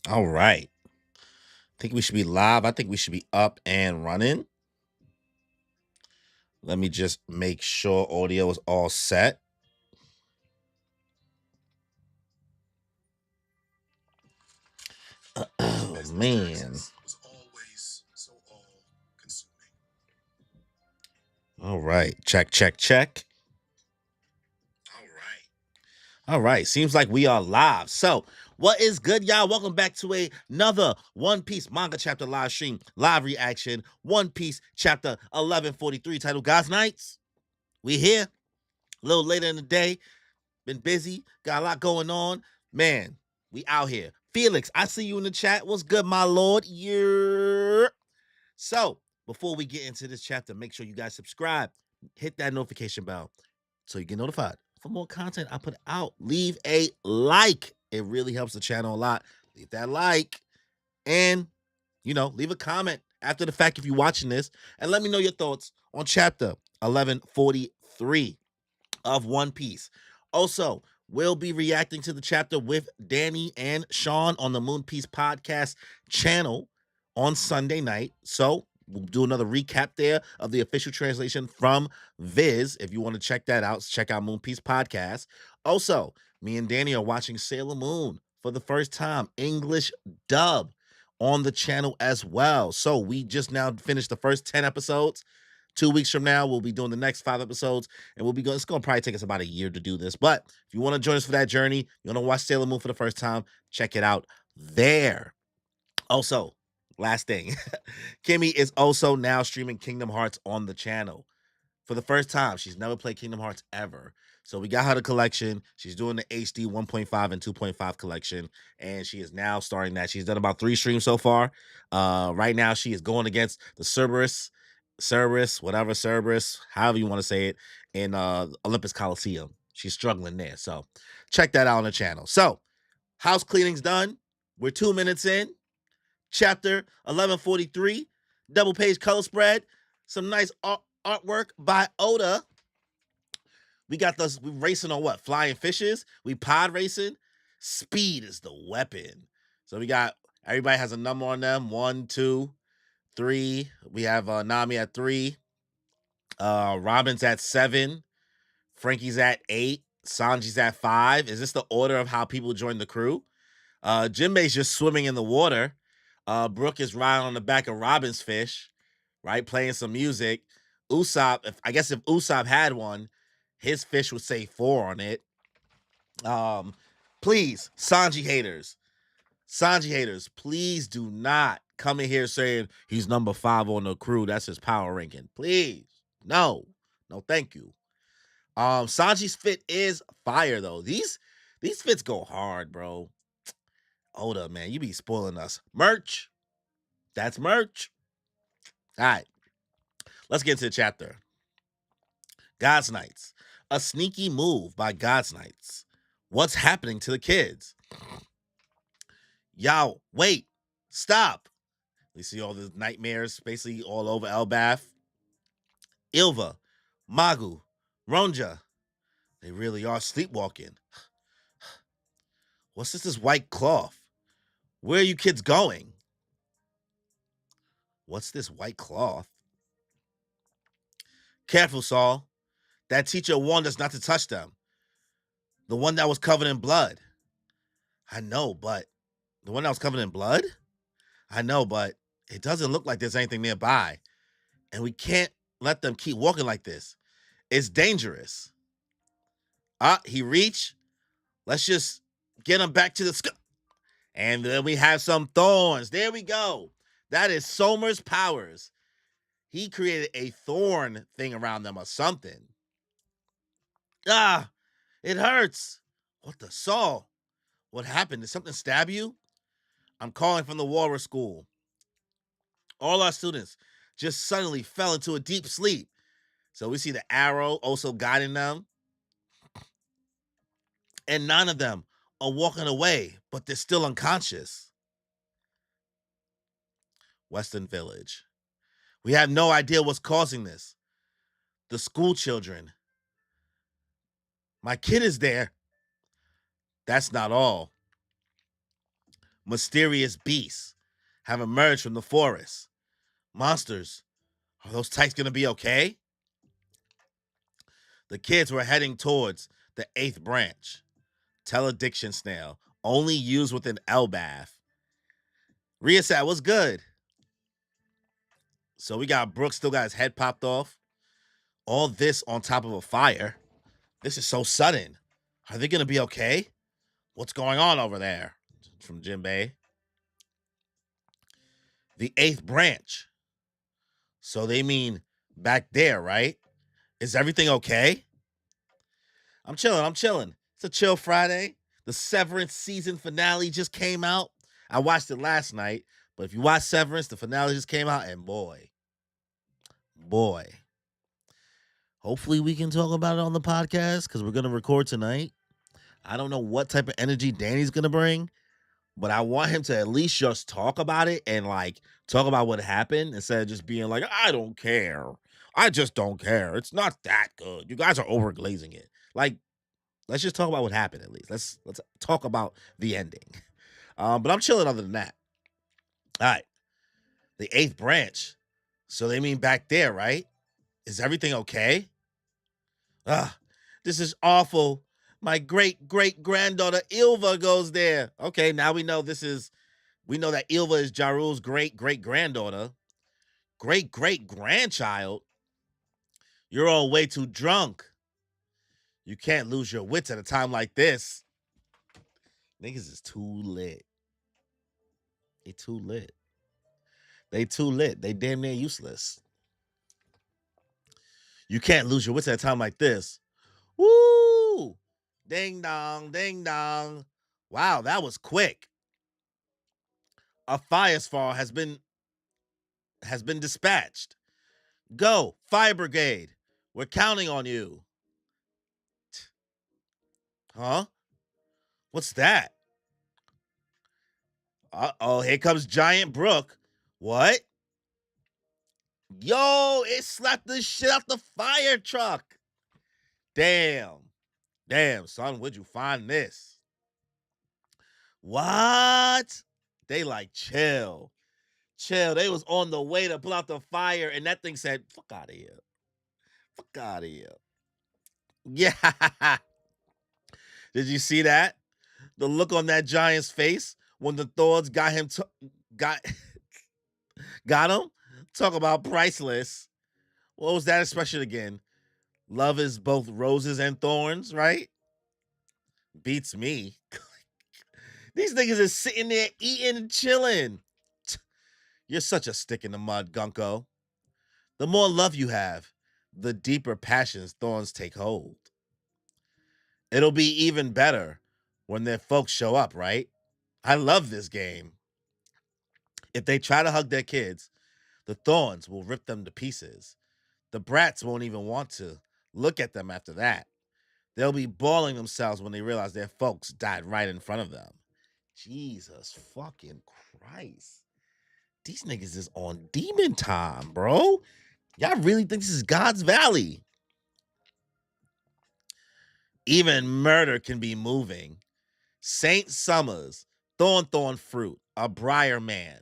All right. I think we should be live. I think we should be up and running. Let me just make sure audio is all set. Oh, man. All right. Check, check, check. All right. Seems like we are live. So, what is good, y'all? Welcome back to another One Piece Manga Chapter live stream, live reaction. One Piece Chapter 1143, titled God's Nights. We here. A little later in the day. Been busy. Got a lot going on. Man, we out here. Felix, I see you in the chat. What's good, my lord? Yeah. So, before we get into this chapter, make sure you guys subscribe. Hit that notification bell so you get notified for more content I put out. Leave a like. It really helps the channel a lot. Leave that like and, leave a comment after the fact if you're watching this and let me know your thoughts on chapter 1143 of One Piece. Also, we'll be reacting to the chapter with Danny and Sean on the Moon Piece podcast channel on Sunday night. So we'll do another recap there of the official translation from Viz. If you want to check that out, check out Moon Piece podcast. Also, me and Danny are watching Sailor Moon for the first time, English dub on the channel as well. So we just now finished the first 10 episodes. 2 weeks from now, we'll be doing the next 5 episodes, and we'll be going. It's going to probably take us about a year to do this. But if you want to join us for that journey, you want to watch Sailor Moon for the first time, check it out there. Also, last thing, Kimmy is also now streaming Kingdom Hearts on the channel for the first time. She's never played Kingdom Hearts ever. So we got her the collection. She's doing the HD 1.5 and 2.5 collection, and she is now starting that. She's done about 3 streams so far. Right now, she is going against the Cerberus, however you want to say it, in Olympus Coliseum. She's struggling there. So check that out on the channel. So house cleaning's done. We're 2 minutes in. Chapter 1143, double page color spread. Some nice artwork by Oda. We got this. We racing on what? Flying fishes. We pod racing. Speed is the weapon. So we got everybody has a number on them. 1, 2, 3. We have Nami at 3. Robin's at 7. Frankie's at 8. Sanji's at 5. Is this the order of how people join the crew? Jinbei's just swimming in the water. Brooke is riding on the back of Robin's fish, right? Playing some music. Usopp, if Usopp had one, his fish would say 4 on it. Please, Sanji haters, please do not come in here saying he's number 5 on the crew. That's his power ranking. Please. No, thank you. Sanji's fit is fire though. These fits go hard, bro. Oda, man, you be spoiling us. Merch. That's merch. All right. Let's get into the chapter. God's Knights. A sneaky move by God's Knights. What's happening to the kids? Y'all, wait. Stop. We see all the nightmares basically all over ELBAPH. Ilva, Magu, Ronja. They really are sleepwalking. What's this white cloth? Where are you kids going? What's this white cloth? Careful, Saul. That teacher warned us not to touch them. The one that was covered in blood. I know, but the one that was covered in blood? I know, but it doesn't look like there's anything nearby. And we can't let them keep walking like this. It's dangerous. He reached. Let's just get him back to the sky. And then we have some thorns. There we go. That is Somer's powers. He created a thorn thing around them or something. It hurts. What the Saul? What happened? Did something stab you? I'm calling from the Walrus School. All our students just suddenly fell into a deep sleep. So we see the arrow also guiding them. And 9 of them are walking away, but they're still unconscious. Western Village. We have no idea what's causing this. The school children. My kid is there. That's not all. Mysterious beasts have emerged from the forest. Monsters, are those types gonna be okay? The kids were heading towards the 8th branch. Telediction snail, only used with an ELBAPH. Rhea said, what's good? So we got Brooke still got his head popped off. All this on top of a fire. This is so sudden. Are they gonna be okay? What's going on over there? From Jinbei. The 8th branch. So they mean back there, right? Is everything okay? I'm chilling. It's a chill Friday. The Severance season finale just came out. I watched it last night, but if you watch Severance, the finale just came out, and boy, hopefully we can talk about it on the podcast because we're going to record tonight. I don't know what type of energy Danny's going to bring, but I want him to at least just talk about it and like talk about what happened instead of just being like, I don't care. I just don't care. It's not that good. You guys are overglazing it. Like, let's just talk about what happened at least. Let's talk about the ending. But I'm chilling other than that. All right. The 8th branch. So they mean back there, right? Is everything okay? This is awful. My great-great-granddaughter Ilva goes there. Okay, now we know that Ilva is Ja Rule's great-great-granddaughter. Great-great-grandchild? You're all way too drunk. You can't lose your wits at a time like this. Niggas is too lit. They too lit. They damn near useless. You can't lose your wits at a time like this. Woo! Ding dong, ding dong. Wow, that was quick. A fire squad has been dispatched. Go, fire brigade. We're counting on you. Huh? What's that? Uh-oh, here comes Giant Brook. What? Yo, it slapped the shit out the fire truck. Damn, son, where'd you find this? What? They like, chill. They was on the way to pull out the fire, and that thing said, fuck out of here. Yeah. Did you see that? The look on that giant's face when the Thorns got him got him? Talk about priceless. What was that expression again? Love is both roses and thorns, right? Beats me. These niggas is sitting there eating and chilling. You're such a stick in the mud, Gunko. The more love you have, the deeper passions thorns take hold. It'll be even better when their folks show up, right? I love this game. If they try to hug their kids, the thorns will rip them to pieces. The brats won't even want to look at them after that. They'll be bawling themselves when they realize their folks died right in front of them. Jesus fucking Christ. These niggas is on demon time, bro. Y'all really think this is God's Valley? Even murder can be moving. Saint Summers, thorn fruit, a briar man.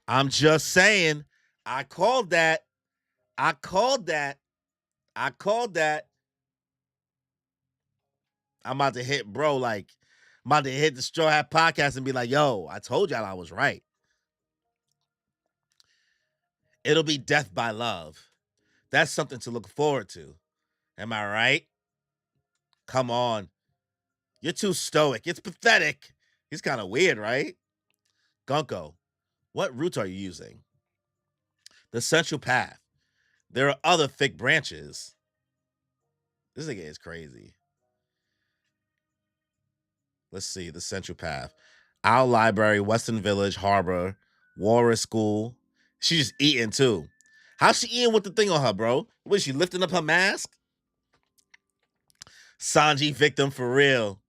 I'm just saying, I called that. I'm about to hit bro, like, I'm about to hit the Straw Hat Podcast and be like, yo, I told y'all I was right. It'll be death by love. That's something to look forward to. Am I right? Come on. You're too stoic. It's pathetic. He's kind of weird, right? Gunko, what roots are you using? The central path. There are other thick branches. This nigga is crazy. Let's see. The central path. Owl Library, Western Village, Harbor, Walrus School. She's just eating too. How's she eating with the thing on her, bro? Was she lifting up her mask? Sanji victim for real.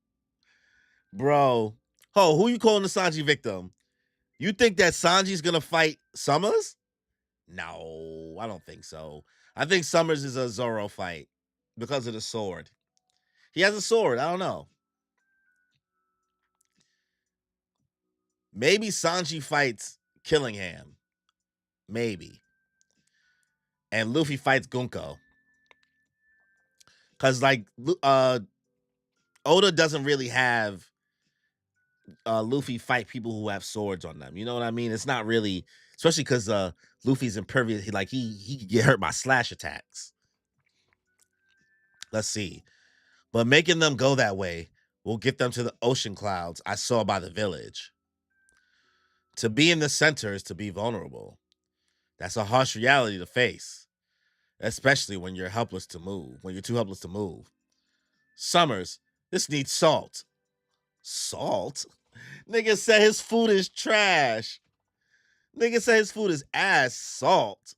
Bro. Oh, who you calling the Sanji victim? You think that Sanji's gonna fight Summers? No, I don't think so. I think Summers is a Zoro fight because of the sword. He has a sword. I don't know. Maybe Sanji fights Killingham. Maybe. And Luffy fights Gunko. Because, like, Oda doesn't really have Luffy fight people who have swords on them. You know what I mean? It's not really, especially because Luffy's impervious. He could get hurt by slash attacks. Let's see. But making them go that way will get them to the ocean clouds I saw by the village. To be in the center is to be vulnerable. That's a harsh reality to face, especially when you're helpless to move, when you're too helpless to move. Summers, this needs salt. Salt? Nigga said his food is trash. Nigga said his food is ass salt.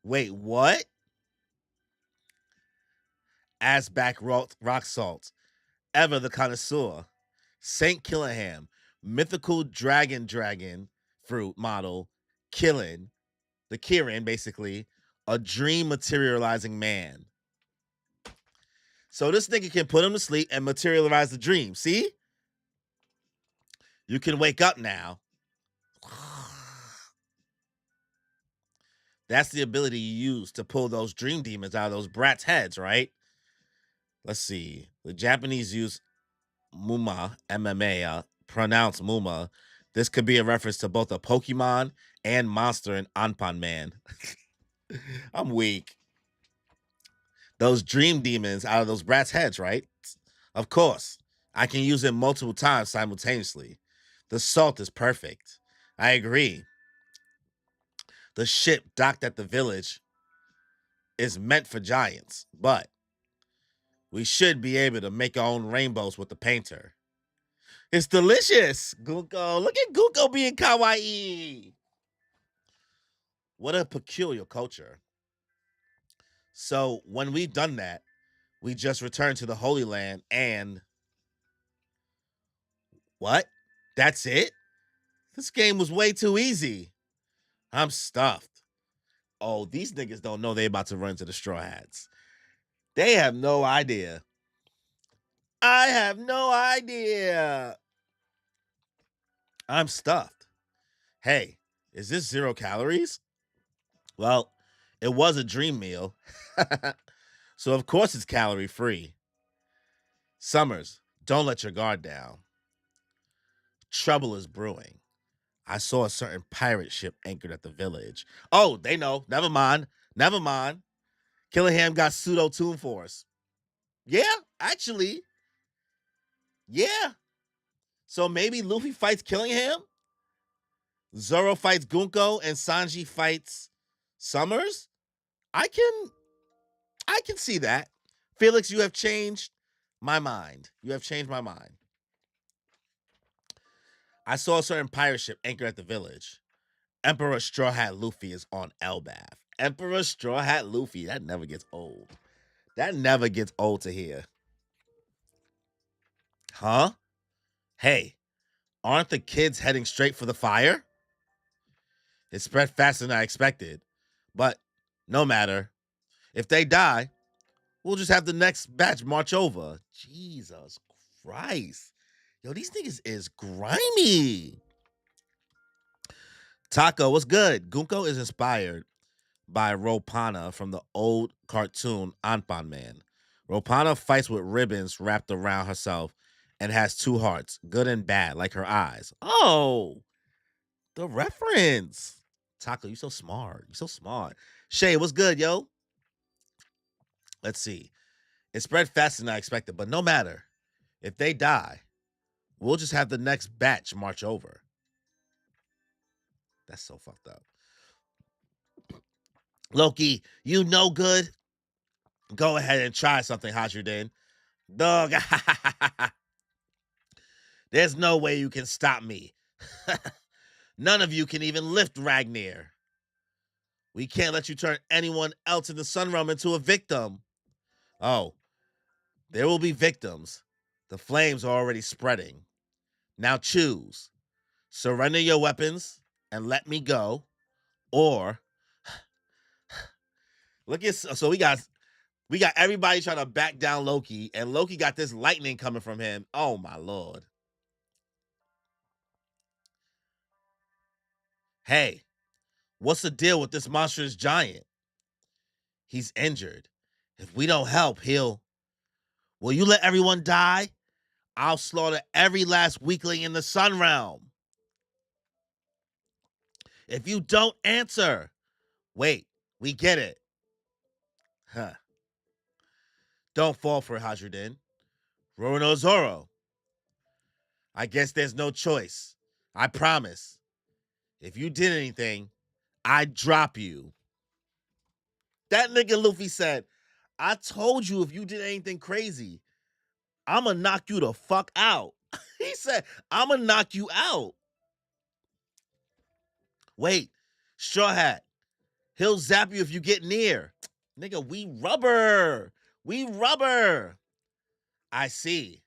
Wait, what? Ass back rock salt. Ever the connoisseur. Saint Killingham. Mythical dragon fruit model. Killing. The Kirin, basically. A dream materializing man. So this nigga can put him to sleep and materialize the dream. See? You can wake up now. That's the ability you use to pull those dream demons out of those brats' heads, right? Let's see. The Japanese use Muma, MMA, pronounce Muma. This could be a reference to both a Pokemon and monster in Anpan Man. I'm weak. Those dream demons out of those brats' heads, right? Of course. I can use it multiple times simultaneously. The salt is perfect. I agree. The ship docked at the village is meant for giants, but we should be able to make our own rainbows with the painter. It's delicious. Gunko. Look at Gunko being kawaii. What a peculiar culture. So when we've done that, we just return to the Holy Land and what? That's it? This game was way too easy. I'm stuffed. Oh, these niggas don't know they about to run to the Straw Hats. They have no idea. I have no idea. I'm stuffed. Hey, is this 0 calories? Well, it was a dream meal. So of course it's calorie free. Summers, don't let your guard down. Trouble is brewing. I saw a certain pirate ship anchored at the village. Oh, they know. Never mind. Never mind. Killingham got pseudo tune for us. Yeah, actually. Yeah. So maybe Luffy fights Killingham? Zoro fights Gunko and Sanji fights Summers? I can see that. Felix, you have changed my mind. You have changed my mind. I saw a certain pirate ship anchored at the village. Emperor Straw Hat Luffy is on ELBAPH. Emperor Straw Hat Luffy. That never gets old. That never gets old to hear. Huh? Hey, aren't the kids heading straight for the fire? It spread faster than I expected. But no matter. If they die, we'll just have the next batch march over. Jesus Christ. Yo, these niggas is grimy. Taco, what's good? Gunko is inspired by Ropana from the old cartoon Anpan Man. Ropana fights with ribbons wrapped around herself and has 2 hearts, good and bad, like her eyes. Oh, the reference. Taco, you so smart. You so smart. Shay, what's good, yo? Let's see. It spread faster than I expected, but no matter. If they die, we'll just have the next batch march over. That's so fucked up. Loki, you no good. Go ahead and try something, Hajuden. Dog. There's no way you can stop me. None of you can even lift Ragnar. We can't let you turn anyone else in the Sun Realm into a victim. Oh, there will be victims. The flames are already spreading. Now choose. Surrender your weapons and let me go, or Look at so we got everybody trying to back down Loki, and Loki got this lightning coming from him. Oh my lord. Hey, what's the deal with this monstrous giant? He's injured. If we don't help, he'll. Will you let everyone die? I'll slaughter every last weakling in the sun realm. If you don't answer, wait, we get it. Huh. Don't fall for it, Hajruddin. Rorono Zoro. I guess there's no choice. I promise. If you did anything, I'd drop you. That nigga Luffy said, I told you if you did anything crazy, I'ma knock you the fuck out. He said, I'ma knock you out. Wait, Straw Hat. He'll zap you if you get near. Nigga, we rubber. We rubber. I see.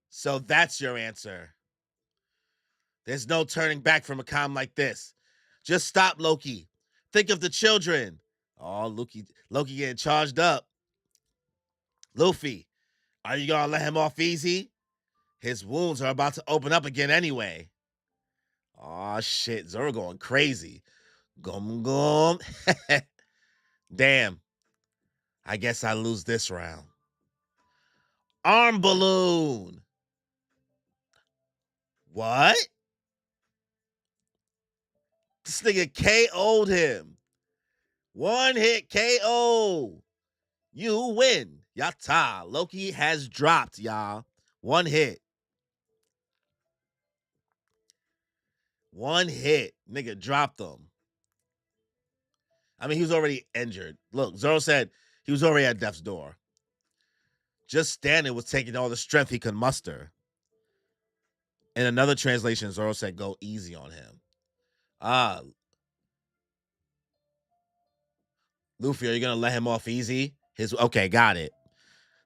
So that's your answer. There's no turning back from a calm like this. Just stop, Loki. Think of the children. Oh, Loki getting charged up. Luffy, are you gonna let him off easy? His wounds are about to open up again anyway. Oh shit, Zoro going crazy. Gum gum. Damn. I guess I lose this round. Arm balloon. What? This nigga KO'd him. One hit KO. You win. Yatta. Loki has dropped, y'all. One hit. One hit. Nigga dropped him. I mean, he was already injured. Look, Zoro said he was already at death's door. Just standing was taking all the strength he could muster. In another translation, Zoro said, go easy on him. Luffy, are you going to let him off easy? Okay, got it.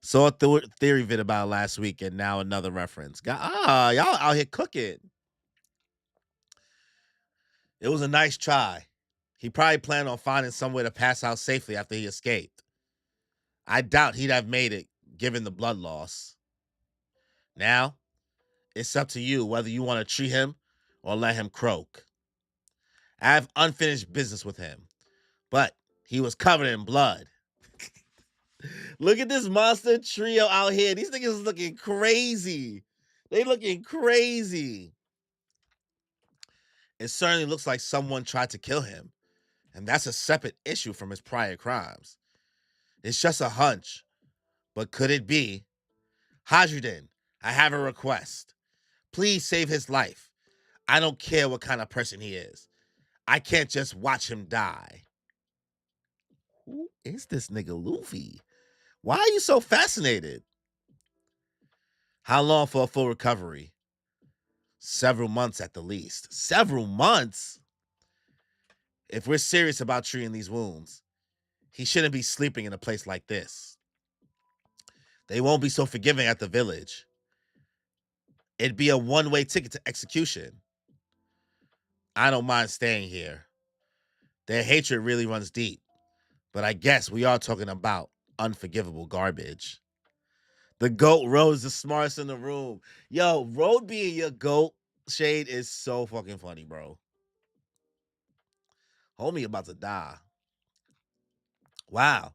Saw a theory vid about last week, and now another reference. Y'all out here cooking. It was a nice try. He probably planned on finding somewhere to pass out safely after he escaped. I doubt he'd have made it, given the blood loss. Now, it's up to you whether you want to treat him or let him croak. I have unfinished business with him, but he was covered in blood. Look at this monster trio out here. These niggas looking crazy. They looking crazy. It certainly looks like someone tried to kill him, and that's a separate issue from his prior crimes. It's just a hunch, but could it be? Hajruddin, I have a request. Please save his life. I don't care what kind of person he is. I can't just watch him die. Who is this nigga Luffy? Why are you so fascinated? How long for a full recovery? Several months at the least. Several months? If we're serious about treating these wounds, he shouldn't be sleeping in a place like this. They won't be so forgiving at the village. It'd be a one-way ticket to execution. I don't mind staying here. Their hatred really runs deep, but I guess we are talking about unforgivable garbage. The GOAT Road is the smartest in the room. Yo, Road being your GOAT shade is so fucking funny, bro. Homie about to die. Wow,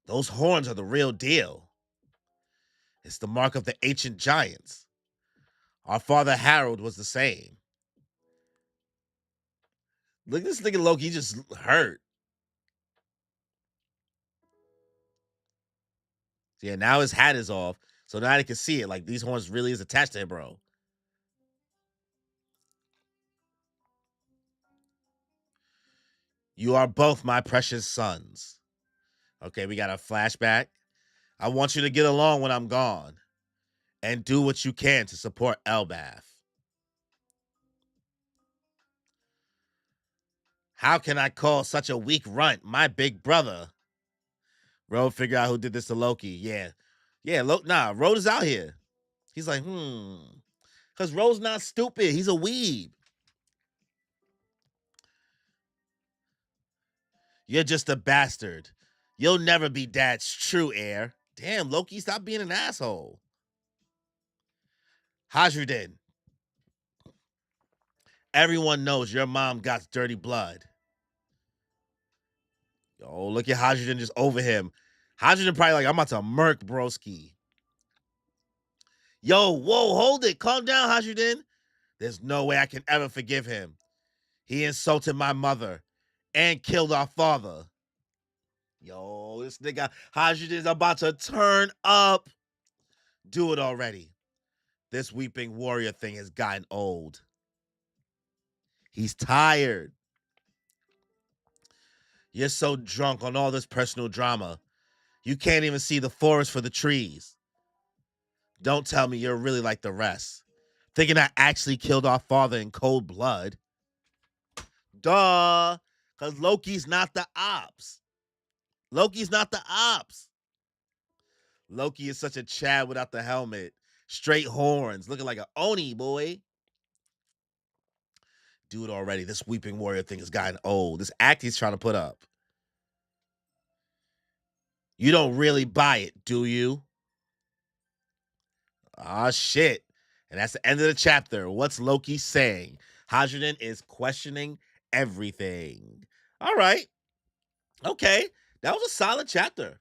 those horns are the real deal. It's the mark of the ancient giants. Our father Harold was the same. Look at this nigga Loki, he just hurt. Yeah, now his hat is off, so now they can see it. Like, these horns really is attached to him, bro. You are both my precious sons. Okay, we got a flashback. I want you to get along when I'm gone and do what you can to support ELBAPH. How can I call such a weak runt my big brother? Road figure out who did this to Loki. Yeah. Yeah, Road is out here. He's like, Because Road's not stupid. He's a weeb. You're just a bastard. You'll never be Dad's true heir. Damn, Loki, stop being an asshole. Hajrudin, everyone knows your mom got dirty blood. Yo, look at Hajrudin just over him. Hajrudin probably like, I'm about to murk broski. Yo, whoa, hold it. Calm down, Hajrudin. There's no way I can ever forgive him. He insulted my mother and killed our father. Yo, this nigga Hajrudin's about to turn up. Do it already. This weeping warrior thing has gotten old. He's tired. You're so drunk on all this personal drama. You can't even see the forest for the trees. Don't tell me you're really like the rest. Thinking I actually killed our father in cold blood. Duh. Because Loki's not the ops. Loki's not the ops. Loki is such a Chad without the helmet. Straight horns. Looking like an Oni, boy. Do it already. This weeping warrior thing has gotten old. This act he's trying to put up. You don't really buy it, do you? Ah, shit. And that's the end of the chapter. What's Loki saying? Hajrudin is questioning everything. All right. Okay. That was a solid chapter.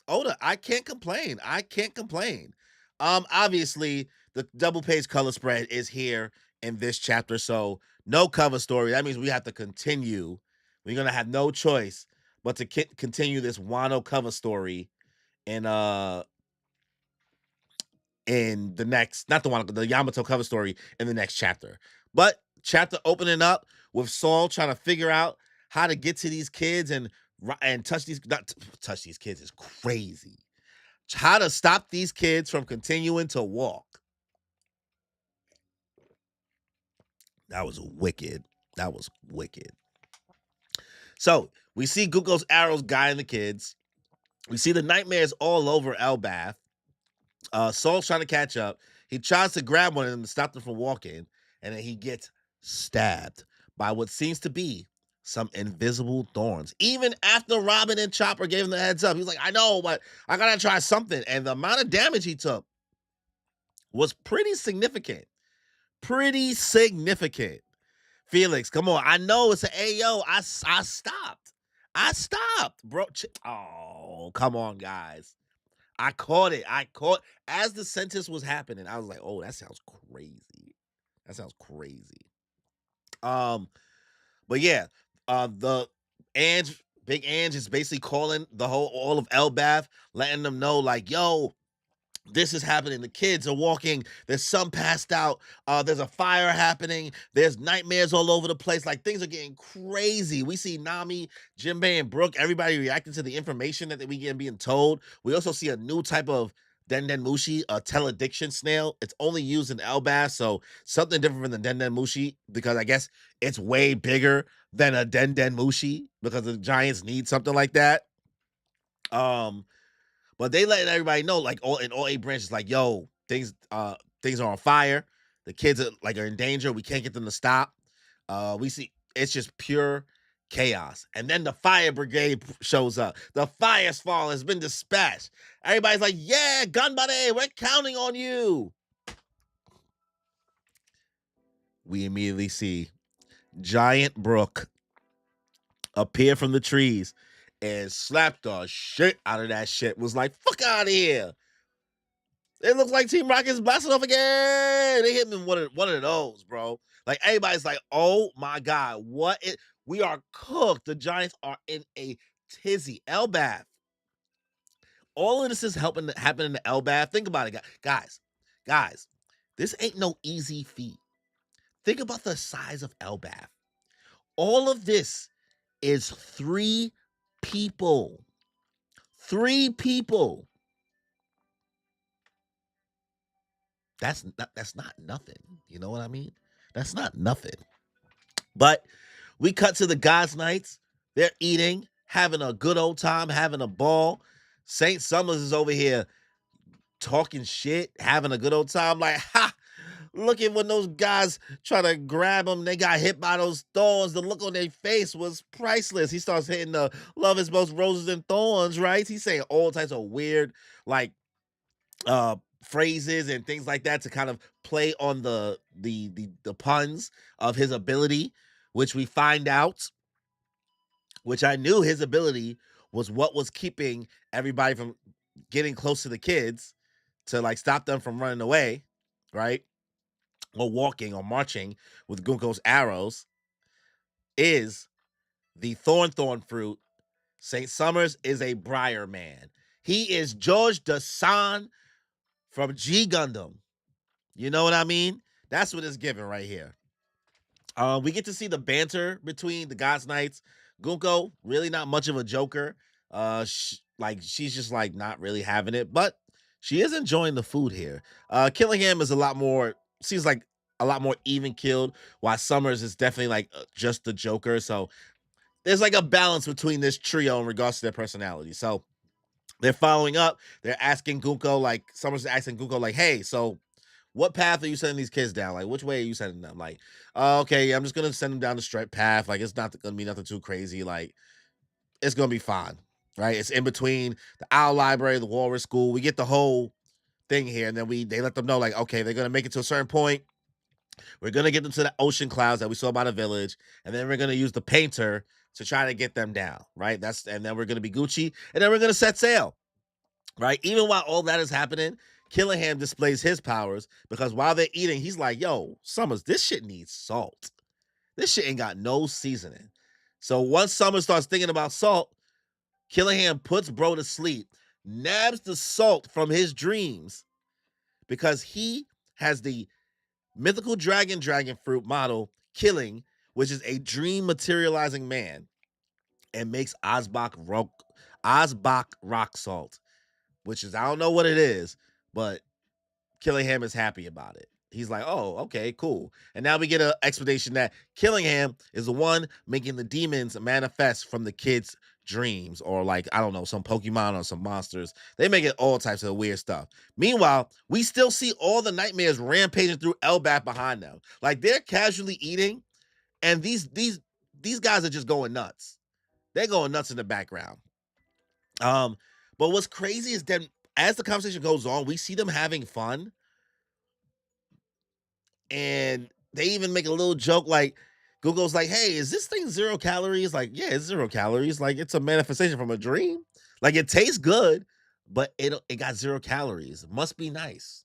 Oda, I can't complain. I can't complain. Obviously, the double page color spread is here in this chapter, so no cover story. That means we have to continue. We're gonna have no choice but to continue this Wano cover story in the next, not the Wano, the Yamato cover story in the next chapter. But chapter opening up with Saul trying to figure out how to get to these kids and touch these, not touch these kids is crazy. How to stop these kids from continuing to walk. That was wicked. That was wicked. So we see Guko's arrows guiding the kids. We see the nightmares all over ELBAPH. Saul's trying to catch up. He tries to grab one of them to stop them from walking, and then he gets stabbed by what seems to be some invisible thorns. Even after Robin and Chopper gave him the heads up, he's like, I know, but I gotta try something. And the amount of damage he took was pretty significant. Pretty significant. Felix, come on. I know it's an AO. I stopped. I stopped, bro. Oh, come on, guys. I caught it. As the sentence was happening, I was like, oh, that sounds crazy. That sounds crazy. But yeah, the Big Ange is basically calling all of ELBAPH, letting them know, like, yo, this is happening. The kids are walking. There's some passed out. There's a fire happening. There's nightmares all over the place. Like, things are getting crazy. We see Nami, Jinbei, and Brook, everybody reacting to the information that we get being told. We also see a new type of Denden Mushi, a telediction snail. It's only used in ELBAPH, so something different from the Denden Mushi, because I guess it's way bigger than a Denden Mushi, because the giants need something like that. But they letting everybody know, like, in all 8 branches, like, yo, things are on fire. The kids are in danger. We can't get them to stop. We see it's just pure chaos. And then the fire brigade shows up. The fire's fall has been dispatched. Everybody's like, yeah, Gunbuddy, we're counting on you. We immediately see Giant Brook appear from the trees and slapped the shit out of that shit. Was like, fuck out of here. It looks like Team Rocket's blasting off again. They hit me one of those, bro. Like, everybody's like, oh my God, we are cooked. The Giants are in a tizzy. ELBAPH. All of this is happening to ELBAPH. Think about it, guys. This ain't no easy feat. Think about the size of ELBAPH. All of this is 3 people. 3 people. That's not nothing. You know what I mean? That's not nothing. But we cut to the God's Knights. They're eating, having a good old time, having a ball. Saint Summers is over here talking shit, having a good old time. Like, ha! look at when those guys try to grab him, they got hit by those thorns. The look on their face was priceless. He starts hitting the love is both roses and thorns, right? He's saying all types of weird, like phrases and things like that to kind of play on the puns of his ability, which we find out, which I knew his ability was what was keeping everybody from getting close to the kids to like stop them from running away, right? Or walking or marching with Gunko's arrows is the thorn fruit. St. Summers is a briar man. He is George Dasan from G Gundam. You know what I mean? That's what it's given right here. We get to see the banter between the Gods Knights. Gunko, really not much of a joker. She's just like not really having it, but she is enjoying the food here. Killingham is seems like a lot more even killed, while Summers is definitely like just the joker. So there's like a balance between this trio in regards to their personality. So they're following up. They're asking Gunko, like Summers is asking Gunko, like, hey, so what path are you sending these kids down? Like, which way are you sending them? Like, okay, I'm just gonna send them down the straight path. Like, it's not gonna be nothing too crazy. Like, it's gonna be fine, right? It's in between the Owl Library, the Walrus School. We get the whole thing here, and then they let them know, like, okay, they're gonna make it to a certain point. We're gonna get them to the ocean clouds that we saw by the village, and then we're gonna use the painter to try to get them down, right? And then we're gonna be Gucci, and then we're gonna set sail, right? Even while all that is happening, Killingham displays his powers because while they're eating, he's like, yo, Summers, this shit needs salt. This shit ain't got no seasoning. So once Summers starts thinking about salt, Killingham puts bro to sleep, nabs the salt from his dreams because he has the mythical dragon fruit model Killing, which is a dream materializing man, and makes Osbach rock salt, which is, I don't know what it is, but Killingham is happy about it. He's like, oh, okay, cool. And now we get an explanation that Killingham is the one making the demons manifest from the kids' dreams, or like, I don't know, some Pokemon or some monsters. They make it all types of weird stuff. Meanwhile, we still see all the nightmares rampaging through ELBAPH behind them. Like, they're casually eating, and these guys are just going nuts. They're going nuts in the background. But what's crazy is that as the conversation goes on, we see them having fun. And they even make a little joke like, Google's like, hey, is this thing 0 calories? Like, yeah, it's 0 calories. Like, it's a manifestation from a dream. Like, it tastes good, but it got 0 calories. Must be nice.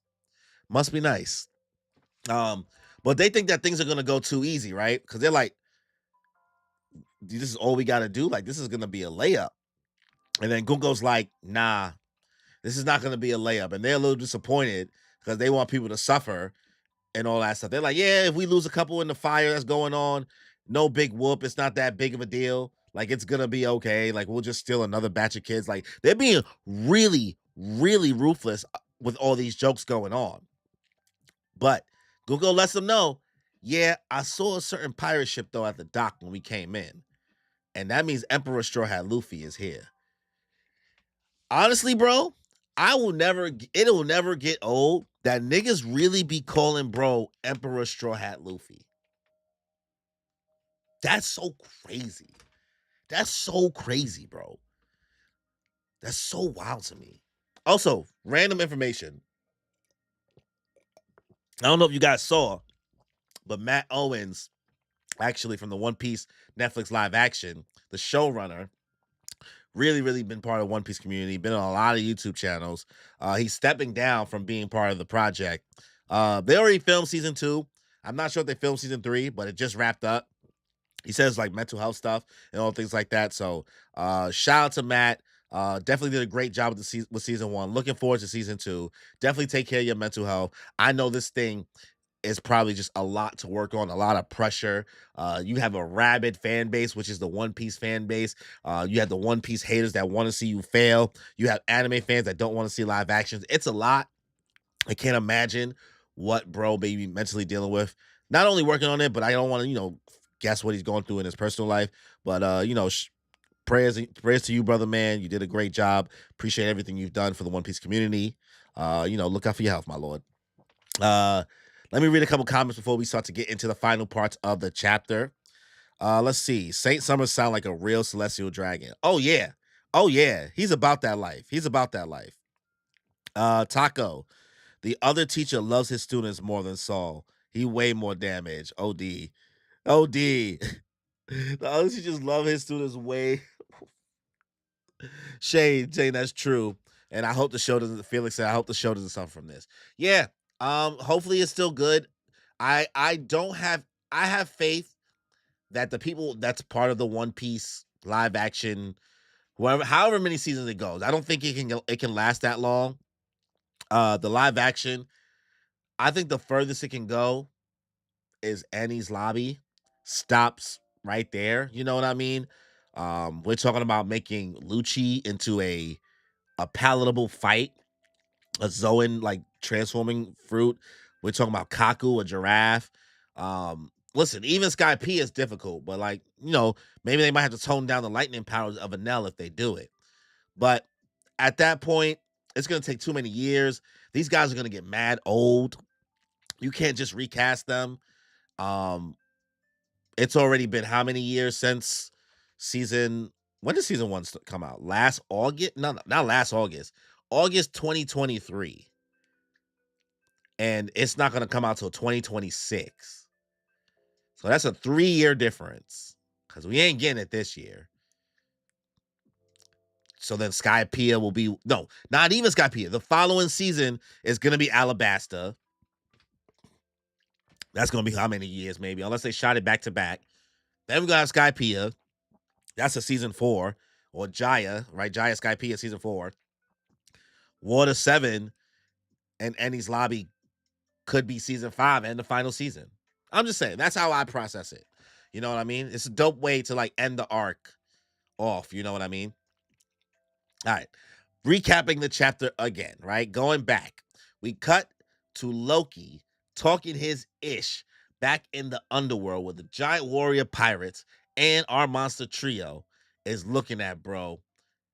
Must be nice. But they think that things are gonna go too easy, right? Because they're like, this is all we gotta do. Like, this is gonna be a layup. And then Google's like, nah, this is not gonna be a layup. And they're a little disappointed because they want people to suffer and all that stuff. They're like, yeah, if we lose a couple in the fire that's going on, no big whoop. It's not that big of a deal. Like, it's gonna be okay. Like, we'll just steal another batch of kids. Like, they're being really, really ruthless with all these jokes going on. But Google lets them know, yeah, I saw a certain pirate ship though at the dock when we came in. And that means Emperor Straw Hat Luffy is here. Honestly, bro, it'll never get old that niggas really be calling bro Emperor Straw Hat Luffy. That's so crazy. That's so crazy, bro. That's so wild to me. Also, random information. I don't know if you guys saw, but Matt Owens, actually from the One Piece Netflix live action, the showrunner, really, really been part of One Piece community, been on a lot of YouTube channels. He's stepping down from being part of the project. They already filmed season 2. I'm not sure if they filmed season 3, but it just wrapped up. He says like mental health stuff and all things like that. So shout out to Matt. Definitely did a great job with season 1. Looking forward to season 2. Definitely take care of your mental health. I know this thing is probably just a lot to work on, a lot of pressure. You have a rabid fan base, which is the One Piece fan base. You have the One Piece haters that want to see you fail. You have anime fans that don't want to see live actions. It's a lot. I can't imagine what bro may be mentally dealing with. Not only working on it, but I don't want to, guess what he's going through in his personal life. But prayers to you, brother, man. You did a great job. Appreciate everything you've done for the One Piece community. Look out for your health, my lord. Let me read a couple comments before we start to get into the final parts of the chapter. Let's see. Saint Summers sound like a real celestial dragon. Oh yeah. Oh yeah. He's about that life. He's about that life. Taco. The other teacher loves his students more than Saul. He way more damage. OD. OD. The other teachers love his students way. Shane, that's true. And I hope the show doesn't, Felix said, I hope the show doesn't suffer from this. Yeah. Hopefully it's still good. I don't have, I have faith that the people that's part of the One Piece live action, whoever, however many seasons it goes, I don't think it can last that long. The live action, I think the furthest it can go is Annie's Lobby. Stops right there. You know what I mean? We're talking about making Lucci into a palatable fight, a Zoan like transforming fruit. We're talking about Kaku, a giraffe. Listen, even Sky P is difficult, but like, you know, maybe they might have to tone down the lightning powers of Enel if they do it. But at that point, it's gonna take too many years. These guys are gonna get mad old. You can't just recast them. Um, it's already been how many years since season? When did season one come out? Last August? No, not last August. August 2023, and it's not going to come out till 2026. So that's a 3-year difference because we ain't getting it this year. So then Skypiea will be no, not even Skypiea. The following season is going to be Alabasta. That's going to be how many years, maybe, unless they shot it back to back. Then we got Skypiea. That's a season 4. Or Jaya, right? Jaya Skypiea season 4. Water 7 and Ennie's Lobby could be season 5 and the final season. I'm just saying, that's how I process it. You know what I mean? It's a dope way to like end the arc off. You know what I mean? All right. Recapping the chapter again, right? Going back. We cut to Loki talking his ish back in the underworld with the giant warrior pirates, and our monster trio is looking at bro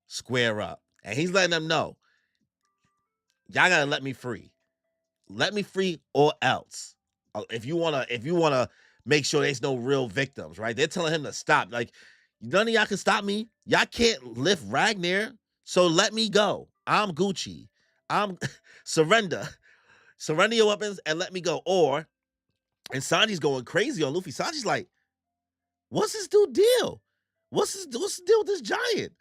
square up. And he's letting them know, y'all gotta let me free. Let me free or else. If you wanna make sure there's no real victims, right? They're telling him to stop. Like, none of y'all can stop me. Y'all can't lift Ragnar. So let me go. I'm Gucci. I'm surrender. Surrender your weapons and let me go. And Sanji's going crazy on Luffy. Sanji's like, what's this dude deal? What's the deal with this giant?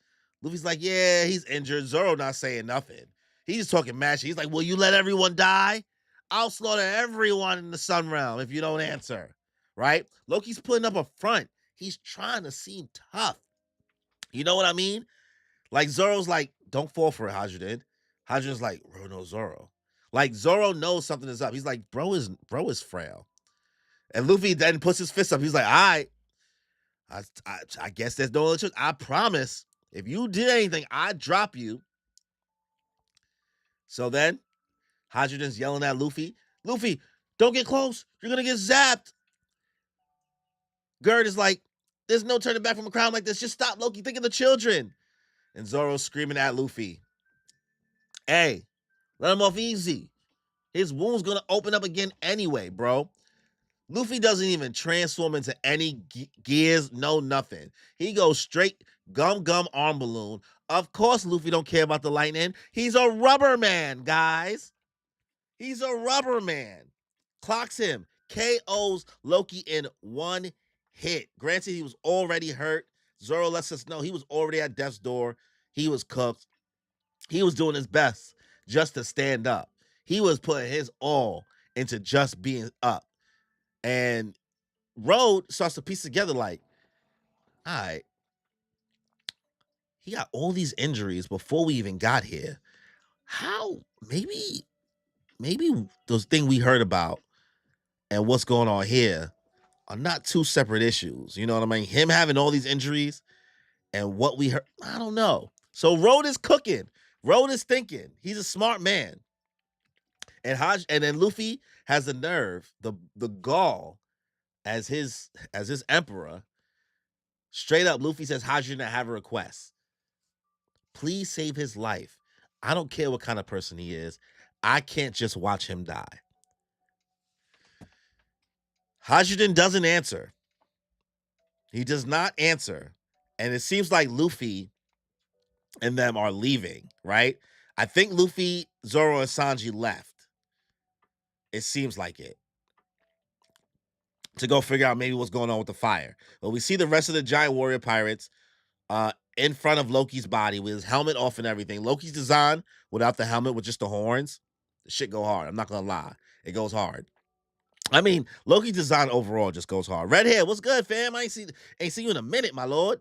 Luffy's like, yeah, he's injured. Zoro not saying nothing. He's just talking mad shit. He's like, will you let everyone die? I'll slaughter everyone in the Sun Realm if you don't answer. Right? Loki's putting up a front. He's trying to seem tough. You know what I mean? Like, Zoro's like, don't fall for it, Hajuden. Hajuden's like, bro, no, Zoro. Like, Zoro knows something is up. He's like, bro is frail. And Luffy then puts his fist up. He's like, all right, I guess there's no other choice. I promise, if you did anything, I'd drop you. So then, Hajuden's yelling at Luffy. Luffy, don't get close. You're going to get zapped. Gerd is like, there's no turning back from a crowd like this. Just stop, Loki. Think of the children. And Zoro's screaming at Luffy, hey, let him off easy. His wound's going to open up again anyway, bro. Luffy doesn't even transform into any gears, no nothing. He goes straight gum arm balloon. Of course, Luffy don't care about the lightning. He's a rubber man, guys. He's a rubber man. Clocks him. KOs Loki in one hit. Granted, he was already hurt. Zoro lets us know he was already at death's door. He was cooked. He was doing his best just to stand up. He was putting his all into just being up. And Road starts to piece together like, all right, he got all these injuries before we even got here. How? Maybe those things we heard about and what's going on here are not two separate issues. You know what I mean? Him having all these injuries and what we heard, I don't know. So Road is cooking. Road is thinking. He's a smart man. And then Luffy has the nerve, the gall as his emperor. Straight up, Luffy says, Hajime, I have a request. Please save his life. I don't care what kind of person he is. I can't just watch him die. Hajiden doesn't answer. He does not answer. And it seems like Luffy and them are leaving, right? I think Luffy, Zoro, and Sanji left. It seems like it. To go figure out maybe what's going on with the fire. But we see the rest of the giant warrior pirates in front of Loki's body with his helmet off and everything. Loki's design without the helmet with just the horns, the shit go hard. I'm not gonna lie. It goes hard. I mean, Loki's design overall just goes hard. Red hair, what's good, fam? I ain't see you in a minute, my lord.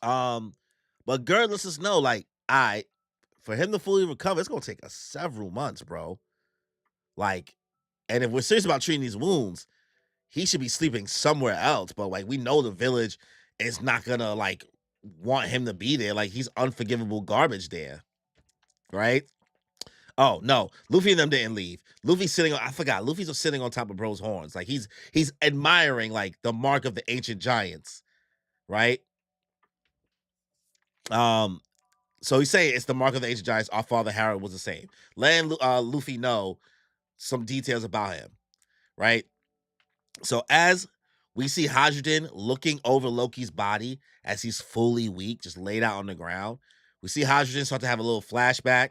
But Gerd lets us know, like, for him to fully recover, it's gonna take us several months, bro. Like, and if we're serious about treating these wounds, he should be sleeping somewhere else. But like, we know the village is not gonna like want him to be there. Like, he's unforgivable garbage there, right? Oh no, Luffy and them didn't leave. Luffy's sitting on, I forgot. Luffy's sitting on top of bro's horns. Like, he's admiring like the mark of the ancient giants, right? So he's saying it's the mark of the ancient giants. Our father Harold was the same. Letting Luffy know some details about him, right? So as we see Hajiden looking over Loki's body as he's fully weak, just laid out on the ground, we see Hajiden start to have a little flashback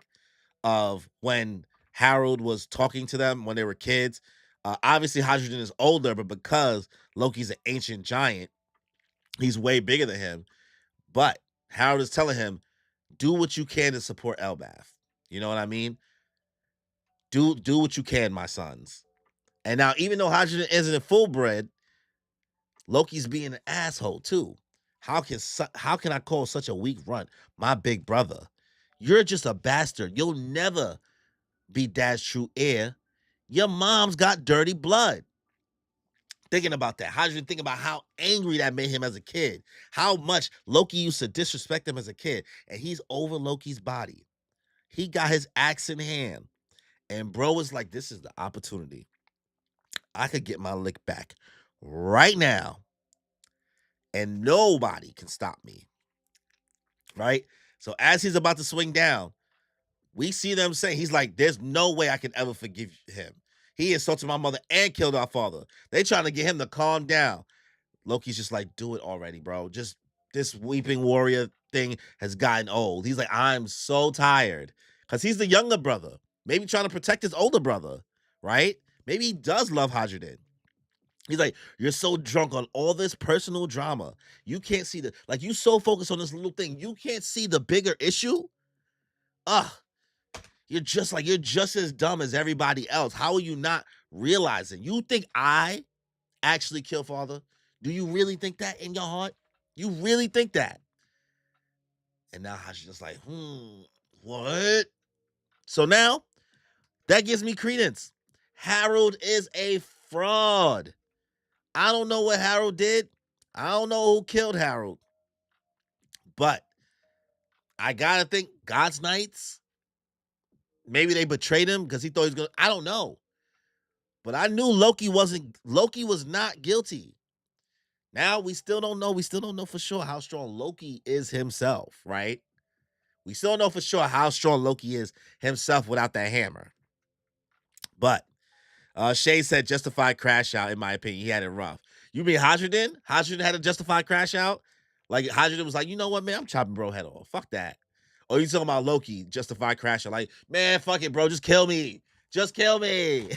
of when Harold was talking to them when they were kids. Obviously, Hajiden is older, but because Loki's an ancient giant, he's way bigger than him. But Harold is telling him, do what you can to support ELBAPH. You know what I mean? Do what you can, my sons. And now, even though Hajiden isn't a full bred, Loki's being an asshole too. How can I call such a weak runt my big brother? You're just a bastard. You'll never be Dad's true heir. Your mom's got dirty blood. Thinking about that, Hajiden thinking about how angry that made him as a kid. How much Loki used to disrespect him as a kid. And he's over Loki's body. He got his axe in hand. And bro was like, this is the opportunity. I could get my lick back right now. And nobody can stop me. Right? So as he's about to swing down, we see them saying, he's like, there's no way I can ever forgive him. He insulted my mother and killed our father. They trying to get him to calm down. Loki's just like, do it already, bro. Just this weeping warrior thing has gotten old. He's like, I'm so tired. Because he's the younger brother. Maybe trying to protect his older brother, right? Maybe he does love Hajiden. He's like, you're so drunk on all this personal drama. You can't see you so focused on this little thing. You can't see the bigger issue. Ugh. You're just as dumb as everybody else. How are you not realizing? You think I actually killed father? Do you really think that in your heart? You really think that? And now Hashi just like, what? So now that gives me credence. Harold is a fraud. I don't know what Harold did. I don't know who killed Harold. But I gotta think God's Knights. Maybe they betrayed him because he thought he was gonna. I don't know. But I knew Loki was not guilty. Now we still don't know. We still don't know for sure how strong Loki is himself, right? We still don't know for sure how strong Loki is himself without that hammer. But Shay said justified crash out, in my opinion. He had it rough. You mean Hajiden? Hajiden had a justified crash out? Like Hajiden was like, you know what, man? I'm chopping bro head off. Fuck that. Or you talking about Loki, justified crash out? Like, man, fuck it, bro. Just kill me. Just kill me.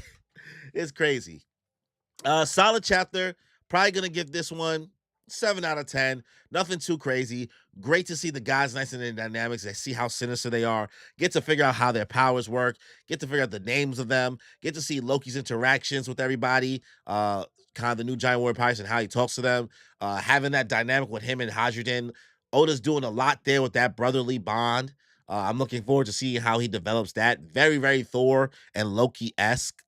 It's crazy. Solid chapter. Probably gonna give this one 7 out of 10. Nothing too crazy. Great to see the guys nice in their dynamics. I see how sinister they are. Get to figure out how their powers work. Get to figure out the names of them. Get to see Loki's interactions with everybody. Kind of the new giant warrior pirates and how he talks to them. Having that dynamic with him and Hajiden. Oda's doing a lot there with that brotherly bond. I'm looking forward to seeing how he develops that. Very, very Thor and Loki-esque.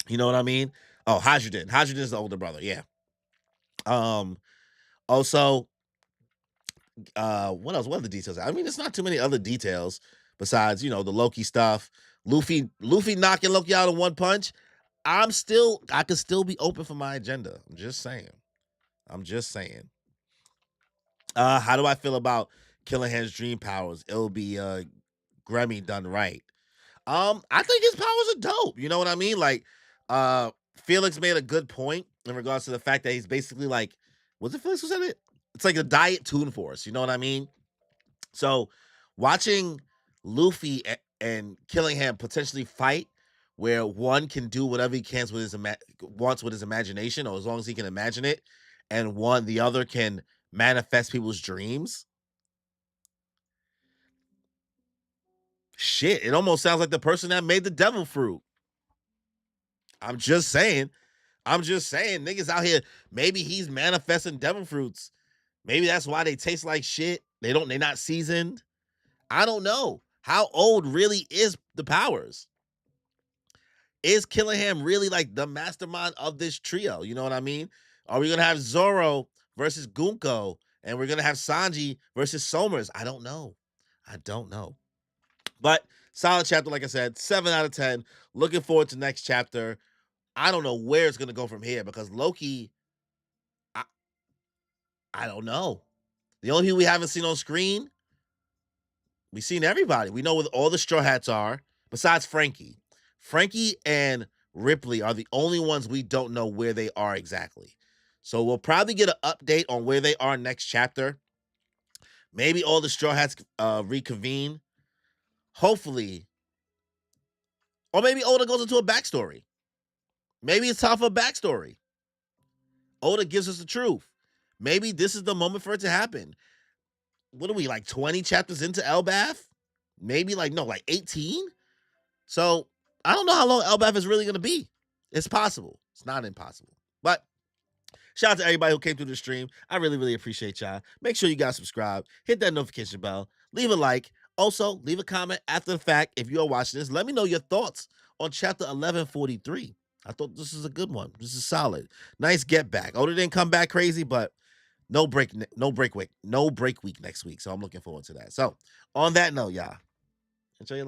You know what I mean? Oh, Hajiden. Hajiden is the older brother. Yeah. Also, what else? What other details? I mean, it's not too many other details besides, the Loki stuff. Luffy knocking Loki out in one punch. I could still be open for my agenda. I'm just saying. How do I feel about Killihan's dream powers? It'll be Grammy done right. I think his powers are dope. You know what I mean? Like, Felix made a good point in regards to the fact that he's basically like, was it Felix who said it? It's like a diet Toon Force. You know what I mean? So watching Luffy and Killingham potentially fight, where one can do whatever he can with his wants with his imagination, or as long as he can imagine it, and the other can manifest people's dreams. Shit, it almost sounds like the person that made the devil fruit. I'm just saying. Niggas out here, maybe he's manifesting devil fruits. Maybe that's why they taste like shit. They're not seasoned. I don't know. How old really is the powers? Is Killingham really like the mastermind of this trio? You know what I mean? Are we gonna have Zoro versus Gunko, and we're gonna have Sanji versus Somers? I don't know. But solid chapter, like I said, 7 out of 10. Looking forward to next chapter. I don't know where it's gonna go from here because Loki, I don't know. The only people we haven't seen on screen, we've seen everybody. We know what all the Straw Hats are, besides Frankie. Frankie and Ripley are the only ones we don't know where they are exactly. So we'll probably get an update on where they are next chapter. Maybe all the Straw Hats reconvene. Hopefully. Or maybe Oda goes into a backstory. Maybe it's time for a backstory. Oda gives us the truth. Maybe this is the moment for it to happen. What are we, like 20 chapters into ELBAPH? Maybe like 18? So I don't know how long ELBAPH is really going to be. It's possible. It's not impossible. But shout out to everybody who came through the stream. I really, really appreciate y'all. Make sure you guys subscribe. Hit that notification bell. Leave a like. Also, leave a comment after the fact if you are watching this. Let me know your thoughts on chapter 1143. I thought this is a good one. This is solid. Nice get back. Oda didn't come back crazy, but no break week next week. So I'm looking forward to that. So on that note, y'all,